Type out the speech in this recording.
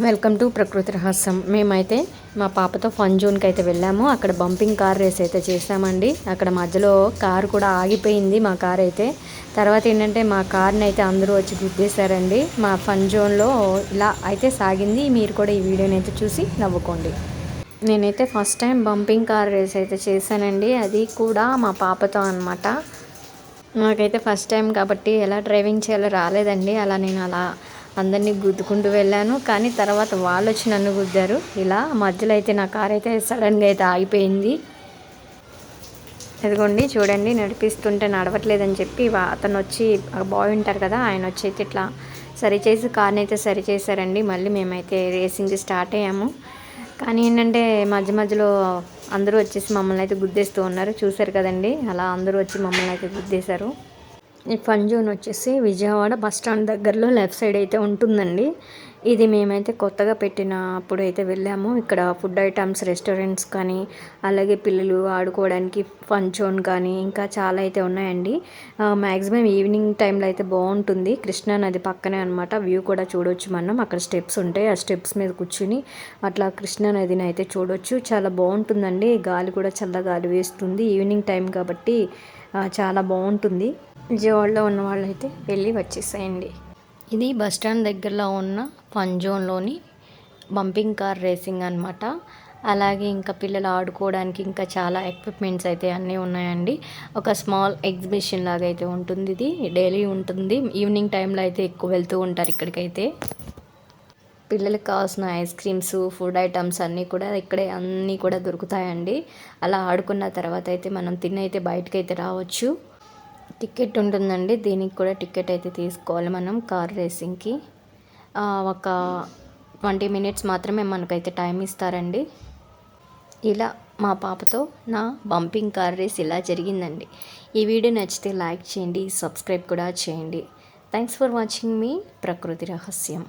Welcome to ప్రకృతి రహస్యం. మేమైతే మా పాపతో ఫన్ జోన్కి అయితే వెళ్ళాము. అక్కడ బంపింగ్ కార్ రేస్ అయితే చేసామండి. అక్కడ మధ్యలో కారు కూడా ఆగిపోయింది మా కార్ అయితే. తర్వాత ఏంటంటే మా కార్ని అయితే అందరూ వచ్చి గుద్దేశారండి. మా ఫన్ జోన్లో ఇలా అయితే సాగింది. మీరు కూడా ఈ వీడియోని అయితే చూసి నవ్వుకోండి. నేనైతే first time bumping car race అయితే చేశానండి. అది కూడా మా పాపతో అనమాట. నాకైతే ఫస్ట్ టైం కాబట్టి ఎలా డ్రైవింగ్ చేయాలో రాలేదండి. నేను అందరినీ గుద్దుకుంటూ వెళ్ళాను. కానీ తర్వాత వాళ్ళు వచ్చి నన్ను గుద్దారు. ఇలా మధ్యలో అయితే నా కార్ అయితే సడన్గా అయితే ఆగిపోయింది. ఇదిగోండి చూడండి, నడిపిస్తుంటే నడవట్లేదని చెప్పి అతను వచ్చి బాయ్ ఉంటారు కదా, ఆయన వచ్చి అయితే ఇట్లా సరిచేసి కార్ని అయితే సరిచేశారండి. మళ్ళీ మేమైతే రేసింగ్ స్టార్ట్ అయ్యాము. కానీ ఏంటంటే మధ్యలో అందరూ వచ్చేసి మమ్మల్ని అయితే గుద్దేస్తూ ఉన్నారు. చూశారు కదండి, అలా అందరూ వచ్చి మమ్మల్ని అయితే గుద్దేశారు. ఈ ఫన్ జోన్ వచ్చేసి విజయవాడ బస్ స్టాండ్ దగ్గరలో లెఫ్ట్ సైడ్ అయితే ఉంటుందండి. ఇది మేమైతే కొత్తగా పెట్టినప్పుడు అయితే వెళ్ళాము. ఇక్కడ ఫుడ్ ఐటమ్స్, రెస్టారెంట్స్ కానీ, అలాగే పిల్లలు ఆడుకోవడానికి ఫన్ జోన్ కానీ ఇంకా చాలా అయితే ఉన్నాయండి. మ్యాక్సిమం ఈవినింగ్ టైంలో అయితే బాగుంటుంది. కృష్ణా నది పక్కనే అనమాట. వ్యూ కూడా చూడవచ్చు మనం. అక్కడ స్టెప్స్ ఉంటాయి. ఆ స్టెప్స్ మీద కూర్చుని అట్లా కృష్ణా నదిని అయితే చూడవచ్చు. చాలా బాగుంటుందండి. గాలి కూడా చల్ల గాలి వేస్తుంది. ఈవినింగ్ టైం కాబట్టి చాలా బాగుంటుంది. విజయవాడలో ఉన్న వాళ్ళైతే వెళ్ళి వచ్చేసేయండి. ఇది బస్ స్టాండ్ దగ్గరలో ఉన్న ఫన్ జోన్లోని బంపింగ్ కార్ రేసింగ్ అనమాట. అలాగే ఇంకా పిల్లలు ఆడుకోవడానికి ఇంకా చాలా ఎక్విప్మెంట్స్ అయితే అన్నీ ఉన్నాయండి. ఒక స్మాల్ ఎగ్జిబిషన్ లాగా అయితే ఉంటుంది. ఇది డైలీ ఉంటుంది. ఈవినింగ్ టైంలో అయితే ఎక్కువ వెళ్తూ ఉంటారు ఇక్కడికైతే. పిల్లలకు కావాల్సిన ఐస్ క్రీమ్స్, ఫుడ్ ఐటమ్స్ అన్నీ కూడా ఇక్కడే అన్నీ కూడా దొరుకుతాయండి. అలా ఆడుకున్న తర్వాత అయితే మనం తినైతే బయటకైతే రావచ్చు. టికెట్ ఉంటుందండి. దీనికి కూడా టికెట్ అయితే తీసుకోవాలి మనం కార్ రేసింగ్కి. ఒక 20 మినిట్స్ మాత్రమే మనకైతే టైం ఇస్తారండి. ఇలా మా పాపతో నా బంపింగ్ కార్ రేస్ ఇలా జరిగిందండి. ఈ వీడియో నచ్చితే లైక్ చేయండి, సబ్స్క్రైబ్ కూడా చేయండి. థ్యాంక్స్ ఫర్ వాచింగ్ మీ ప్రకృతి రహస్యం.